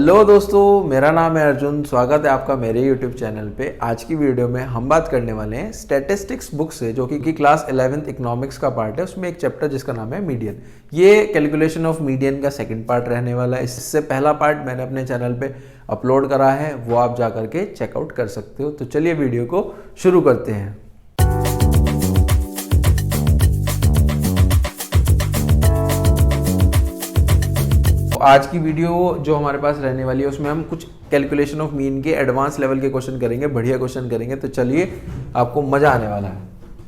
Hello दोस्तों, मेरा नाम है अर्जुन। स्वागत है आपका मेरे यूट्यूब चैनल पे। आज की वीडियो में हम बात करने वाले हैं स्टैटिस्टिक्स बुक से, जो कि क्लास 11th इकोनॉमिक्स का पार्ट है। उसमें एक चैप्टर जिसका नाम है मीडियन। ये कैलकुलेशन ऑफ मीडियन का सेकंड पार्ट रहने वाला है। इससे पहला पार्ट मैंने अपने चैनल पे अपलोड करा है, वो आप जा करके चेकआउट कर सकते हो। तो चलिए वीडियो को शुरू करते हैं। आज की वीडियो जो हमारे पास रहने वाली है उसमें हम कुछ कैलकुलेशन ऑफ मीन के एडवांस लेवल के क्वेश्चन करेंगे, बढ़िया क्वेश्चन करेंगे। तो चलिए, आपको मजा आने वाला है।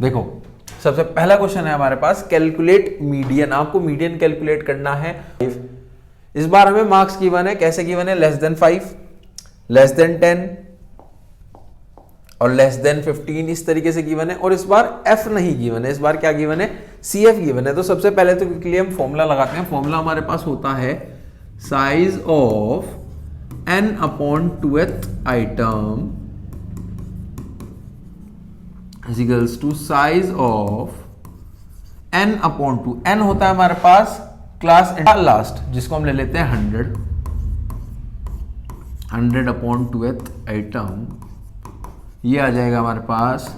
देखो, सबसे पहला क्वेश्चन है हमारे पास, कैलकुलेट मीडियन। आपको मीडियन कैलकुलेट करना है। इस बार हमें मार्क्स गिवन है। कैसे गिवन है? लेस देन 5, लेस देन 10 और लेस देन 15, इस तरीके से गिवन है। और इस बार एफ नहीं गिवन है, इस बार क्या गिवन है? सी एफ गिवन है। तो सबसे पहले तो क्विकली हम फॉर्मूला लगाते हैं। फॉर्मूला हमारे पास होता है size of n upon 2th item is equals to size of n upon 2। n होता है हमारे पास क्लास लास्ट, जिसको हम ले लेते हैं 100 upon 2th item। ये आ जाएगा हमारे पास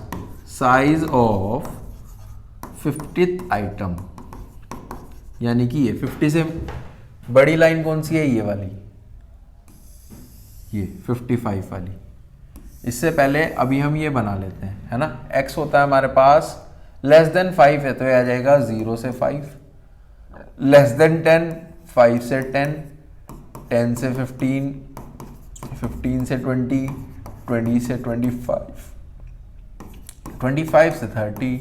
साइज ऑफ 50th आइटम, यानी कि ये 50 से बड़ी लाइन कौन सी है? ये वाली, ये 55 वाली। इससे पहले अभी हम ये बना लेते हैं, है ना। x होता है हमारे पास लेस देन 5 है, तो ये आ जाएगा 0 से 5। लेस देन 10, 5 से 10, 10 से 15, 15 से 20, 20 से 25, 25 से 30,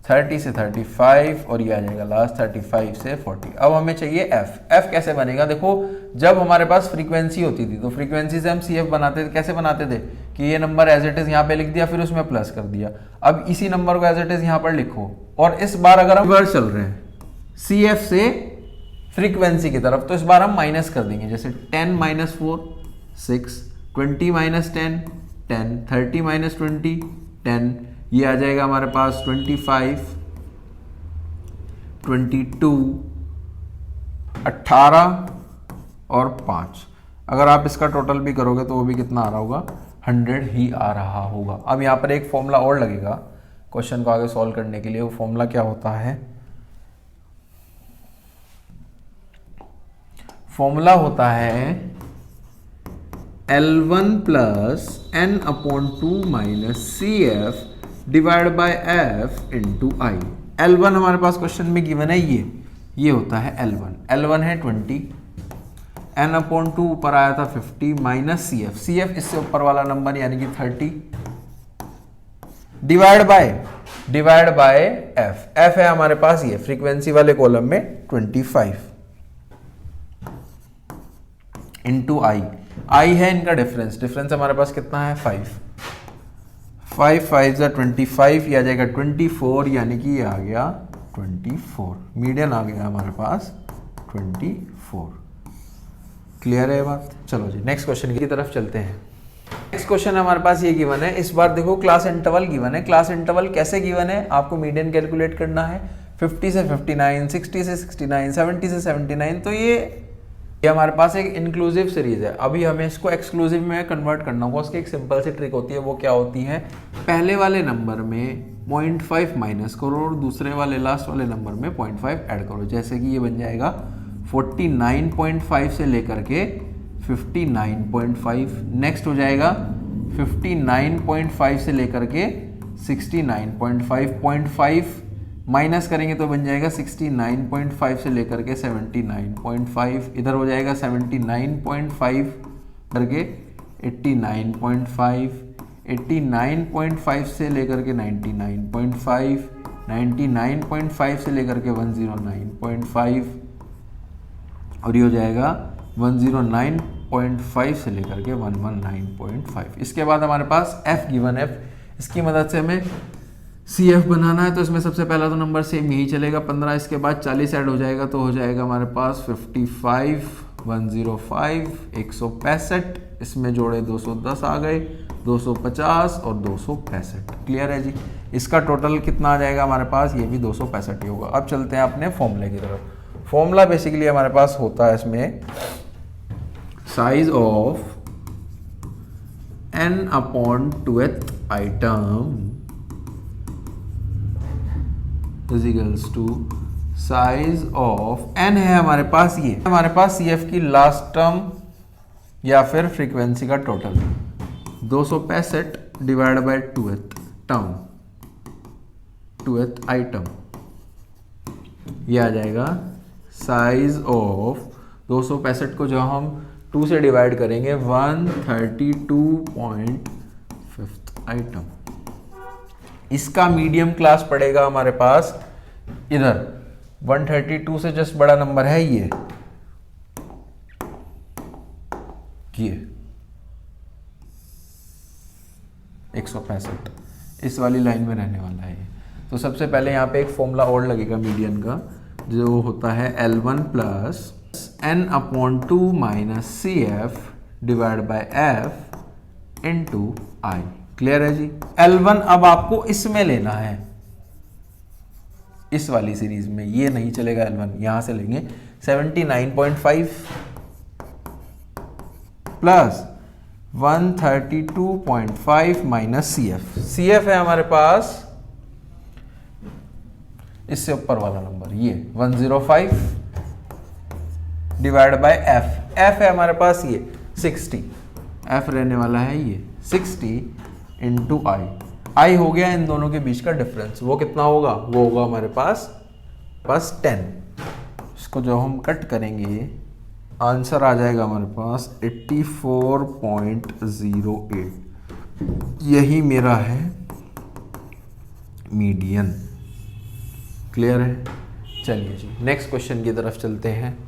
30 से 35 और ये आ जाएगा लास्ट 35 से 40। अब हमें चाहिए f। f कैसे बनेगा? देखो, जब हमारे पास फ्रीक्वेंसी होती थी तो फ्रीक्वेंसी से हम CF बनाते थे। कैसे बनाते थे कि ये नंबर एज इट इज यहाँ पे लिख दिया, फिर उसमें प्लस कर दिया। अब इसी नंबर को एज इट इज यहाँ पर लिखो। और इस बार अगर हम रिवर्स चल रहे हैं CF से फ्रीक्वेंसी की तरफ, तो इस बार हम माइनस कर देंगे। जैसे 10 - 4 6, 20 - 10 10, 30 - 20 10। ये आ जाएगा हमारे पास 25, 22, 18 और 5। अगर आप इसका टोटल भी करोगे तो वो भी कितना आ रहा होगा? 100 ही आ रहा होगा। अब यहाँ पर एक फॉर्मूला और लगेगा क्वेश्चन को आगे सॉल्व करने के लिए। वो फॉर्मूला क्या होता है? फॉर्मूला होता है L1 प्लस n अपॉन 2 minus CF divide by f into I. L1 हमारे पास क्वेश्चन में गिवन है, ये होता है L1। L1 है 20, n अपॉन 2 ऊपर आया था 50 माइनस CF। CF इससे ऊपर वाला नंबर यानी कि 30 डिवाइड बाय f। f है हमारे पास ये फ्रीक्वेंसी वाले कॉलम में 25 इंटू आई है इनका डिफरेंस हमारे पास कितना है? 5 5 जा 25, ये आ जाएगा 24, यानी कि ये आ गया 24। मीडियन आ गया हमारे पास 24। क्लियर है बात? चलो जी, नेक्स्ट क्वेश्चन की तरफ चलते हैं। नेक्स्ट क्वेश्चन हमारे पास ये गिवन है। इस बार देखो, क्लास इंटरवल गिवन है। क्लास इंटरवल कैसे गिवन है? आपको मीडियन कैलकुलेट करना है। 50 से 59, 60 से 69, 70 से 79। तो ये हमारे पास एक इंक्लूसिव सीरीज है। अभी हमें इसको एक्सक्लूसिव में कन्वर्ट करना होगा। उसकी एक सिंपल सी ट्रिक होती है। वो क्या होती है? पहले वाले नंबर में 0.5 माइनस करो और दूसरे वाले लास्ट वाले नंबर में 0.5 ऐड करो। जैसे कि ये बन जाएगा 49.5 से लेकर के 59.5। नेक्स्ट हो जाएगा 59.5 से लेकर के 69.5। 0.5 माइनस करेंगे तो बन जाएगा 69.5 से लेकर के 79.5। इधर हो जाएगा 79.5 करके 89.5, 89.5 से लेकर के 99.5, 99.5 से लेकर के 109.5 और ये हो जाएगा 109.5 से लेकर के 119.5। इसके बाद हमारे पास f गिवन है। इसकी मदद से हमें CF बनाना है। तो इसमें सबसे पहला तो नंबर सेम यही चलेगा 15। इसके बाद 40 ऐड हो जाएगा तो हो जाएगा हमारे पास 55, 105, 165। इसमें जोड़े 210 आ गए, 250 और 265। क्लियर है जी? इसका टोटल कितना आ जाएगा हमारे पास? ये भी 265 ही होगा। अब चलते हैं अपने फॉर्मूले की तरफ। फॉर्मूला बेसिकली हमारे पास होता है इसमें size of n upon 2th item is equals to size of n है हमारे पास, ये हमारे पास CF की लास्ट टर्म या फिर फ्रीक्वेंसी का total 265 divide by 2th term 2th item, ये आ जाएगा साइज ऑफ 265 को जो हम 2 से डिवाइड करेंगे 132.5 आइटम। इसका मीडियम क्लास पड़ेगा हमारे पास इधर 132 से जस्ट बड़ा नंबर है ये 165 इस वाली लाइन में रहने वाला है ये। तो सबसे पहले यहाँ पे एक फॉर्मूला और लगेगा मीडियन का, जो होता है L1 प्लस n अपॉन 2 minus CF divide by F into I। Clear है जी। L1 अब आपको इसमें लेना है, इस वाली सीरीज में, ये नहीं चलेगा L1, यहां से लेंगे 79.5 प्लस 132.5 माइनस CF है हमारे पास इससे ऊपर वाला नंबर, ये 105 डिवाइड बाय F है हमारे पास ये 60, F रहने वाला है ये 60 इंटू I हो गया इन दोनों के बीच का डिफरेंस। वो कितना होगा, वो होगा हमारे पास 10। इसको जो हम कट करेंगे आंसर आ जाएगा हमारे पास 84.08। यही मेरा है मीडियन। क्लियर है। चलिए जी नेक्स्ट क्वेश्चन की तरफ चलते हैं।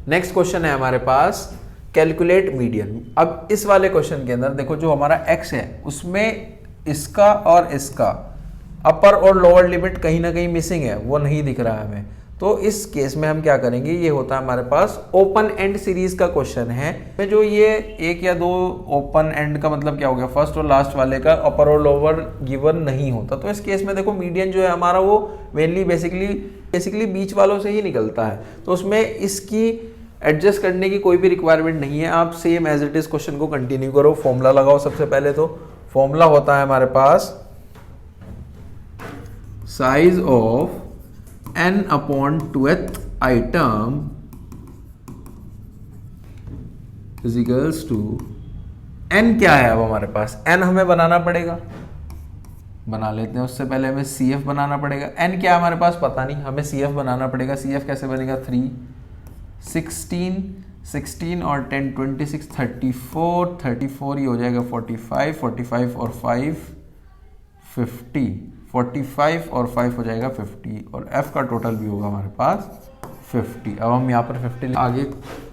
नेक्स्ट क्वेश्चन है हमारे पास कैलकुलेट मीडियन। अब इस वाले क्वेश्चन के अंदर देखो, जो हमारा x है उसमें इसका और इसका अपर और लोअर लिमिट कहीं ना कहीं मिसिंग है, वो नहीं दिख रहा है हमें। तो इस केस में हम क्या करेंगे, ये होता है हमारे पास ओपन एंड सीरीज का क्वेश्चन है। जो ये एक या दो ओपन एंड का मतलब क्या हो गया, फर्स्ट और लास्ट वाले का अपर और लोअर गिवन नहीं होता। तो इस केस में देखो मीडियन जो है हमारा वो मेनली बेसिकली बीच वालों से ही निकलता है। तो उसमें इसकी एडजस्ट करने की कोई भी रिक्वायरमेंट नहीं है। आप same as it is question को कंटिन्यू करो। फॉर्मूला लगाओ। सबसे पहले तो फॉर्मूला होता है हमारे पास size of n upon 2th item is equals to n क्या है। अब हमारे पास n हमें बनाना पड़ेगा, बना लेते हैं। उससे पहले हमें CF बनाना पड़ेगा। n क्या है हमारे पास पता नहीं, हमें CF बनाना पड़ेगा। CF कैसे बनेगा, 3 16 और 10 26 34 ये हो जाएगा 45 और 5 50 45 और 5 हो जाएगा 50 और F का टोटल भी होगा हमारे पास 50। अब हम यहाँ पर 50 आगे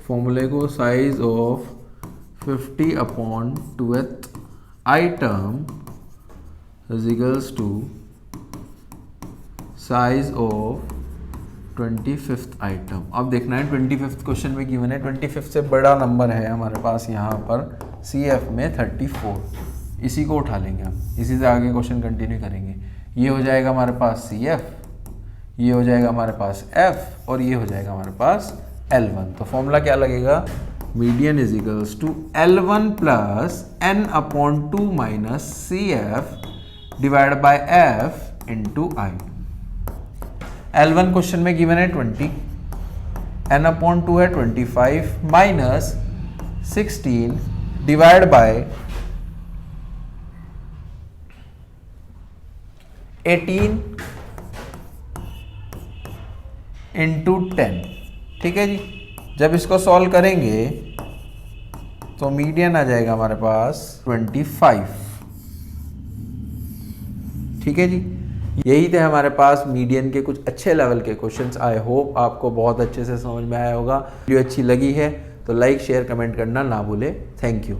फॉर्मूले को size of 50 upon 2th item is equals to size of 25th item. अब देखना है 25th क्वेश्चन में गिवन है, 25th से बड़ा नंबर है हमारे पास यहाँ पर CF में 34। इसी को उठा लेंगे हम, इसी से आगे क्वेश्चन कंटिन्यू करेंगे। ये हो जाएगा हमारे पास CF, ये हो जाएगा हमारे पास F और ये हो जाएगा हमारे पास L1। तो फॉर्मूला क्या लगेगा, median is equals to L1 plus n अपॉन 2 minus CF divide by F into I। L1 question में गिवन है 20, n अपॉन 2 है 25 माइनस 16 डिवाइड बाय 18 इंटू 10। ठीक है जी। जब इसको सॉल्व करेंगे तो मीडियन आ जाएगा हमारे पास 25। ठीक है जी। यही थे हमारे पास मीडियन के कुछ अच्छे लेवल के क्वेश्चंस। आई होप आपको बहुत अच्छे से समझ में आया होगा। वीडियो अच्छी लगी है तो लाइक शेयर कमेंट करना ना भूले। Thank you.